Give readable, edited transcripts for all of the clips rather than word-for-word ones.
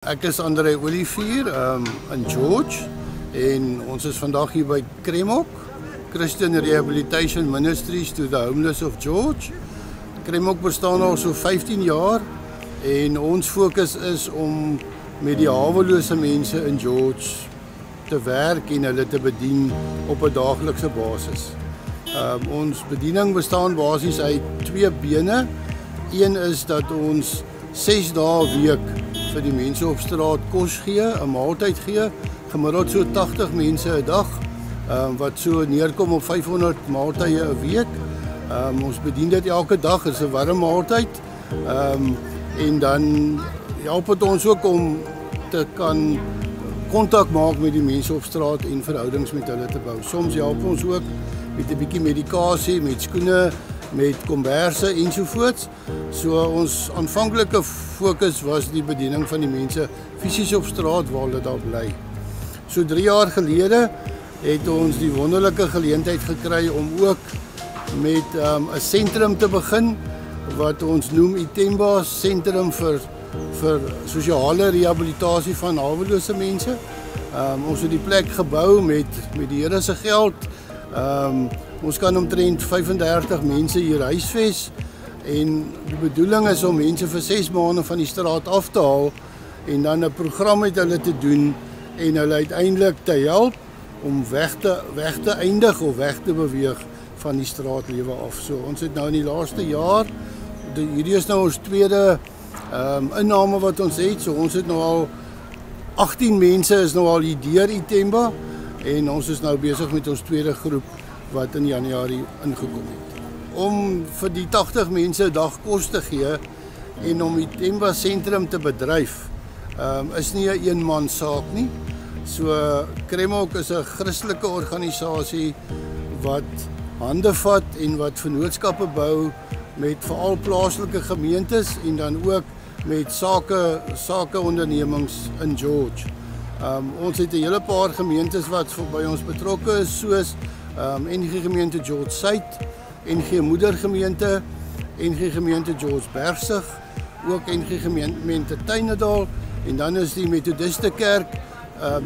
Ek is André Olivier in George en ons is vandag hier by Kremok, Christian Rehabilitation Ministries to the Homeless of George. Kremok bestaan al so 15 jaar en ons fokus is om met die hawelose mense in George te werk en hulle te bedien op 'n daaglikse basis. Ons bediening bestaan basies uit twee bene. Een is dat ons 6 dae 'n week vir die mense op straat kos gee, 'n maaltyd gee, gemiddeld so 80 mense 'n dag, wat so neerkom op 500 maaltye 'n week. Ons bedien dit elke dag, is 'n warm maaltyd. En dan help dit ons ook om te kan kontak maak met die mense op straat en verhoudings met hulle te bou. Soms help ons ook met 'n bietjie medikasie, met skoene, met komberse ensovoorts. So ons aanvanklike fokus was die bediening van die mense fisies op straat waar hulle daar bly. So 3 jaar gelede het ons die wonderlike geleentheid gekry om ook met 'n sentrum te begin wat ons noem Itemba Sentrum vir sosiale rehabilitasie van hawelose mense. Ons het die plek gebou met die Here se geld. Ons kan omtrent 35 mense hier huisves en die bedoeling is om mense vir 6 maande van die straat af te haal en dan 'n program met hulle te doen en hulle uiteindelik te help om weg te eindig of weg te beweeg van die straatlewe af. So ons het nou in die laaste jaar, hierdie is nou ons tweede inname wat ons het. So ons het nou al 18 mense is nou al hier deur Itemba en ons is nou besig met ons tweede groep wat in Januarie ingekom het. Om vir die 80 mense 'n dag kos te gee en om die Itemba sentrum te bedryf, is nie 'n eenman saak nie. So Kremok is 'n Christelike organisasie wat hande vat en wat vennootskappe bou met veral plaaslike gemeentes en dan ook met sakeondernemings in George. Ons het 'n hele paar gemeentes wat by ons betrokke is, soos NG Gemeente George Suid, NG Moedergemeente, NG Gemeente George Bergsig, ook NG Gemeente Tuinedal en dan is die Methodiste Kerk,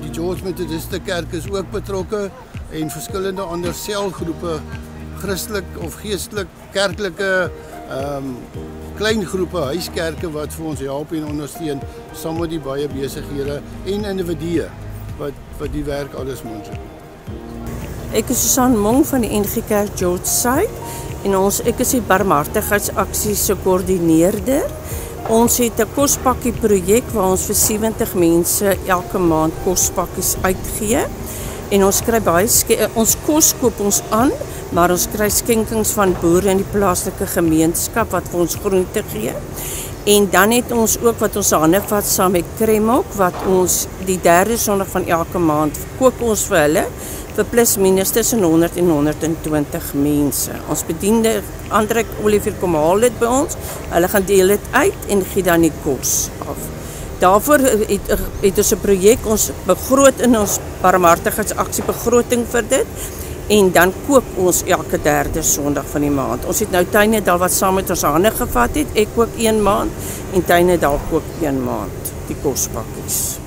die George Methodiste Kerk is ook betrokke en verskillende ander selgroepe, Christelik of geestelik, kerklike klein groepe huiskerke wat vir ons help en ondersteun saam met die baie besighede en individue wat die werk alles moontlik maak. Ek is Susan Mong van die NG Kerk George Suid en ek is die barmhartigheidsaksie se koördineerder. Ons het 'n kospakkie projek waar ons vir 70 mense elke maand kospakkies uitgee. En ons kry ons kos koop ons aan, maar ons kry skenkings van boere in die plaaslike gemeenskap wat vir ons groente gee. En dan het ons ook wat ons hande vat saam met Kremok, wat ons die 3de Sondag van elke maand kook ons vir hulle, vir plus minus tussen 100 en 120 mense. Ons bediende André Olivier kom haal dit by ons, hulle gaan deel dit uit en gee dan die kos af. Daarvoor het ons 'n projek, ons begroot in ons barmhartigheidsaksie begroting vir dit en dan kook ons elke 3de Sondag van die maand. Ons het nou Tuinedal wat saam met ons hande gevat het, ek kook 1 maand en Tuinedal kook 1 maand die kospakkies.